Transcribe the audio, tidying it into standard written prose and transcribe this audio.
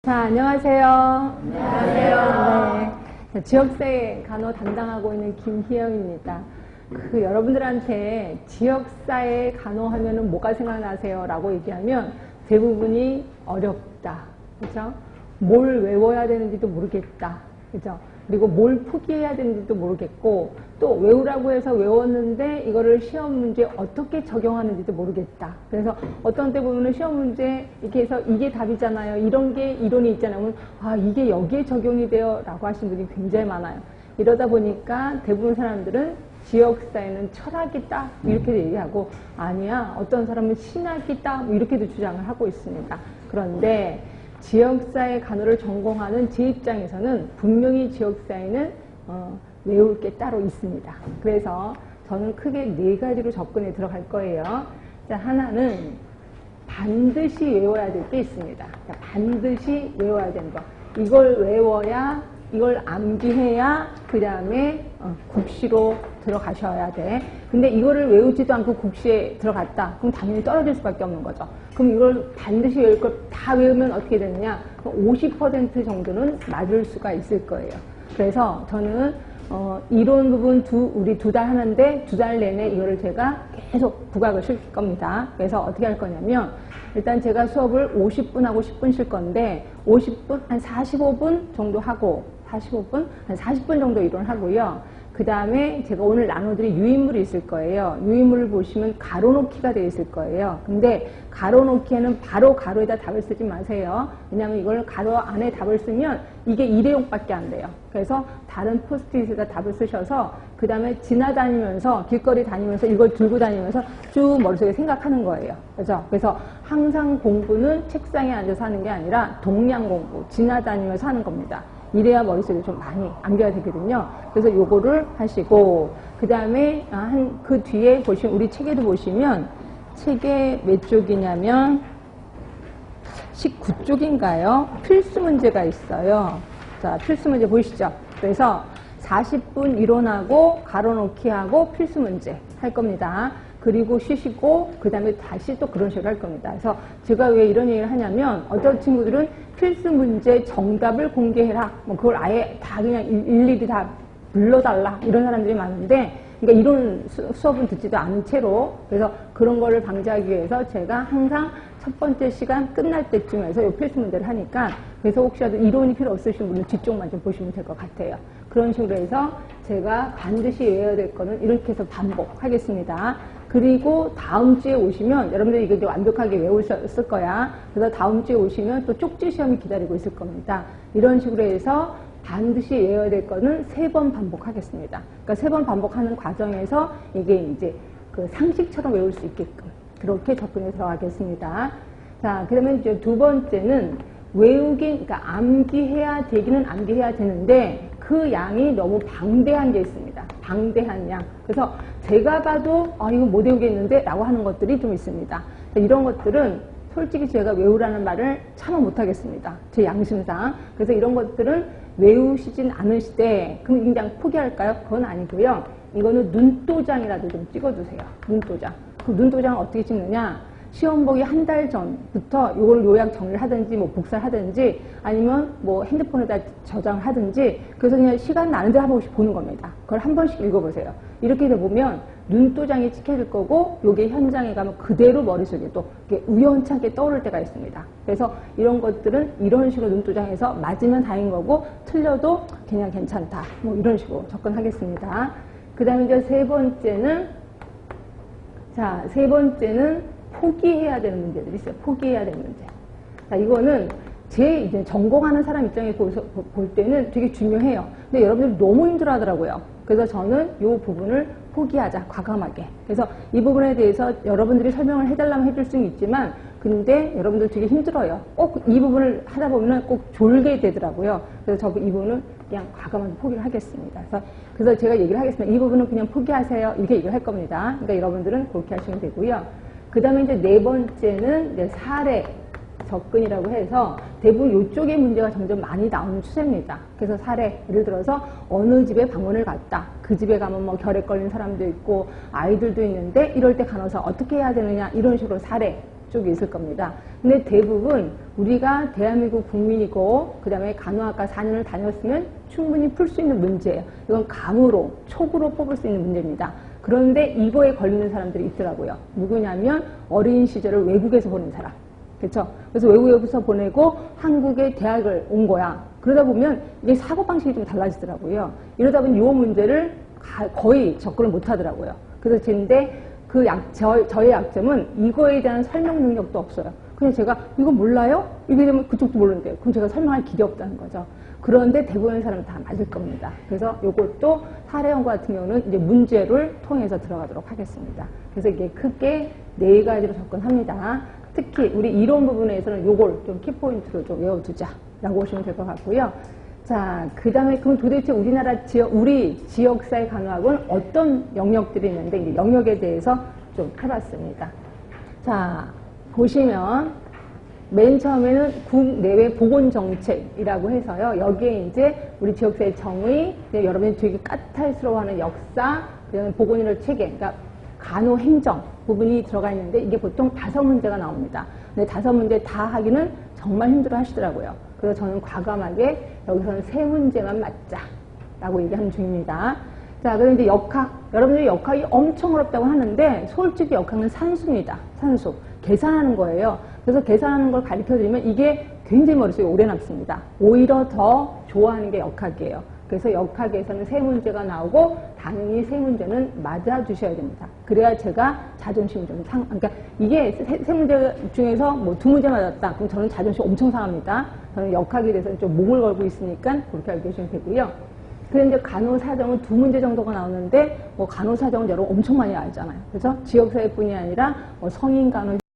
자, 안녕하세요. 안녕하세요. 네, 지역사회 간호 담당하고 있는 김희영입니다. 여러분들한테 지역사회 간호하면은 뭐가 생각나세요? 라고 얘기하면 대부분이 어렵다. 그죠? 뭘 외워야 되는지도 모르겠다. 그죠? 그리고 뭘 포기해야 되는지도 모르겠고, 또 외우라고 해서 외웠는데 이거를 시험 문제에 어떻게 적용하는지도 모르겠다. 그래서 어떤 때 보면은 시험 문제 이렇게 해서 이게 답이잖아요. 이런 게 이론이 있잖아요. 그러면 아, 이게 여기에 적용이 돼요. 라고 하신 분이 굉장히 많아요. 이러다 보니까 대부분 사람들은 지역사회는 철학이다. 이렇게 얘기하고, 아니야. 어떤 사람은 신학이다. 이렇게도 주장을 하고 있습니다. 그런데 지역사회 간호를 전공하는 제 입장에서는 분명히 지역사회는 외울 게 따로 있습니다. 그래서 저는 크게 4가지로 접근에 들어갈 거예요. 자, 하나는 반드시 외워야 될 게 있습니다. 자, 반드시 외워야 되는 거. 이걸 외워야, 이걸 암기해야 그 다음에 국시로 들어가셔야 돼. 근데 이거를 외우지도 않고 국시에 들어갔다. 그럼 당연히 떨어질 수밖에 없는 거죠. 그럼 이걸 반드시 외울 걸 다 외우면 어떻게 되느냐? 50% 정도는 맞을 수가 있을 거예요. 그래서 저는 이론 부분 우리 2달 하는데 2달 내내 이거를 제가 계속 부각을 시킬 겁니다. 그래서 어떻게 할 거냐면, 일단 제가 수업을 50분 하고 10분 쉴 건데 50분, 한 45분 정도 하고 45분, 한 40분 정도 이론을 하고요. 그 다음에 제가 오늘 나눠드릴 유인물이 있을 거예요. 유인물을 보시면 가로놓기가 되어 있을 거예요. 근데 가로놓기에는 바로 가로에다 답을 쓰지 마세요. 왜냐하면 이걸 가로 안에 답을 쓰면 이게 일회용밖에 안 돼요. 그래서 다른 포스트잇에다 답을 쓰셔서 그 다음에 지나다니면서 길거리 다니면서 이걸 들고 다니면서 쭉 머릿속에 생각하는 거예요. 그래서 항상 공부는 책상에 앉아서 하는 게 아니라 동량 공부, 지나다니면서 하는 겁니다. 이래야 머릿속에 좀 많이 암기가 되거든요. 그래서 요거를 하시고, 그 다음에 그 뒤에 보시면, 우리 책에도 보시면, 책에 몇 쪽이냐면 19쪽인가요? 필수 문제가 있어요. 자, 필수 문제 보이시죠? 그래서 40분 이론하고 가로놓기 하고 필수 문제 할 겁니다. 그리고 쉬시고 그 다음에 다시 또 그런 식으로 할 겁니다. 그래서 제가 왜 이런 얘기를 하냐면, 어떤 친구들은 필수 문제 정답을 공개해라, 뭐 그걸 아예 다 그냥 일일이 다 불러달라, 이런 사람들이 많은데, 그러니까 이런 수업은 듣지도 않은 채로, 그래서 그런 거를 방지하기 위해서 제가 항상 첫 번째 시간 끝날 때쯤에서 이 필수 문제를 하니까, 그래서 혹시라도 이론이 필요 없으신 분은 뒤쪽만 좀 보시면 될 것 같아요. 그런 식으로 해서 제가 반드시 외워야 될 거는 이렇게 해서 반복하겠습니다. 그리고 다음 주에 오시면, 여러분들이 이거 이제 완벽하게 외우셨을 거야. 그래서 다음 주에 오시면 또 쪽지 시험이 기다리고 있을 겁니다. 이런 식으로 해서 반드시 외워야 될 거는 3번 반복하겠습니다. 그러니까 3번 반복하는 과정에서 이게 이제 그 상식처럼 외울 수 있게끔 그렇게 접근해 들어가겠습니다. 자, 그러면 이제 2번째는 그러니까 암기해야 되기는 암기해야 되는데 그 양이 너무 방대한 게 있습니다. 방대한 양. 그래서 제가 봐도 이거 못 외우겠는데 라고 하는 것들이 좀 있습니다. 이런 것들은 솔직히 제가 외우라는 말을 참아 못하겠습니다. 제 양심상. 그래서 이런 것들은 외우시진 않으시되 그럼 그냥 포기할까요? 그건 아니고요. 이거는 눈도장이라도 좀 찍어두세요. 눈도장. 그 눈도장을 어떻게 찍느냐? 시험 보기 한 달 전부터 이걸 요약 정리를 하든지 뭐 복사를 하든지 아니면 뭐 핸드폰에다 저장을 하든지, 그래서 그냥 시간 나는 데 한 번씩 보는 겁니다. 그걸 한 번씩 읽어보세요. 이렇게 해서 보면 눈도장이 찍혀질 거고, 요게 현장에 가면 그대로 머릿속에 또 우연찮게 떠오를 때가 있습니다. 그래서 이런 것들은 이런 식으로 눈도장에서 맞으면 다행인 거고, 틀려도 그냥 괜찮다, 뭐 이런 식으로 접근하겠습니다. 그 다음에 이제 세 번째는 포기해야 되는 문제들이 있어요. 포기해야 되는 문제. 자, 이거는 제 이제 전공하는 사람 입장에서 볼 때는 되게 중요해요. 근데 여러분들이 너무 힘들어 하더라고요. 그래서 저는 이 부분을 포기하자, 과감하게. 그래서 이 부분에 대해서 여러분들이 설명을 해달라면 해줄 수는 있지만, 근데 여러분들 되게 힘들어요. 꼭 이 부분을 하다 보면 꼭 졸게 되더라고요. 그래서 이 부분은 그냥 과감하게 포기를 하겠습니다. 그래서 제가 얘기를 하겠습니다. 이 부분은 그냥 포기하세요. 이렇게 얘기를 할 겁니다. 그러니까 여러분들은 그렇게 하시면 되고요. 그 다음에 이제 4번째는 이제 사례 접근이라고 해서 대부분 이쪽의 문제가 점점 많이 나오는 추세입니다. 그래서 사례, 예를 들어서 어느 집에 방문을 갔다. 그 집에 가면 뭐 결핵 걸린 사람도 있고 아이들도 있는데 이럴 때 간호사 어떻게 해야 되느냐, 이런 식으로 사례 쪽이 있을 겁니다. 근데 대부분 우리가 대한민국 국민이고 그 다음에 간호학과 4년을 다녔으면 충분히 풀 수 있는 문제예요. 이건 감으로, 촉으로 뽑을 수 있는 문제입니다. 그런데 이거에 걸리는 사람들이 있더라고요. 누구냐면 어린 시절을 외국에서 보낸 사람. 그렇죠? 그래서 외국에서 보내고 한국에 대학을 온 거야. 그러다 보면 이게 사고방식이 좀 달라지더라고요. 이러다 보면 이 문제를 거의 접근을 못 하더라고요. 그래서 근데 저의 약점은 이거에 대한 설명 능력도 없어요. 그냥 제가 이거 몰라요? 이게 되면 그쪽도 모르는데요. 그럼 제가 설명할 길이 없다는 거죠. 그런데 대부분의 사람은 다 맞을 겁니다. 그래서 이것도 사례 연구 같은 경우는 이제 문제를 통해서 들어가도록 하겠습니다. 그래서 이게 크게 4가지로 접근합니다. 특히 우리 이론 부분에서는 요걸 좀 키포인트로 좀 외워두자라고 보시면 될 것 같고요. 자, 그 다음에 그럼 도대체 우리 지역사회 간호학은 어떤 영역들이 있는데 이제 영역에 대해서 좀 해봤습니다. 자, 보시면 맨 처음에는 국내외 보건정책이라고 해서요. 여기에 이제 우리 지역사회 정의, 여러분이 되게 까탈스러워하는 역사, 그다음에 보건의료 체계, 그러니까 간호행정 부분이 들어가 있는데 이게 보통 5문제가 나옵니다. 근데 5문제 다 하기는 정말 힘들어 하시더라고요. 그래서 저는 과감하게 여기서는 3문제만 맞자라고 얘기하는 중입니다. 자, 그럼 이제 역학. 여러분들이 역학이 엄청 어렵다고 하는데 솔직히 역학은 산수입니다. 산수. 계산하는 거예요. 그래서 계산하는 걸 가르쳐드리면 이게 굉장히 머릿속에 오래 남습니다. 오히려 더 좋아하는 게 역학이에요. 그래서 역학에서는 3문제가 나오고 당연히 3문제는 맞아주셔야 됩니다. 그래야 제가 자존심이 좀 그러니까 이게 3문제 중에서 뭐 2문제 맞았다. 그럼 저는 자존심 엄청 상합니다. 저는 역학에 대해서는 좀 목을 걸고 있으니까 그렇게 알고 계시면 되고요. 그런데 이제 간호사정은 2문제 정도가 나오는데 뭐 간호사정은 여러분 엄청 많이 알잖아요. 그래서 지역사회뿐이 아니라 뭐 성인 간호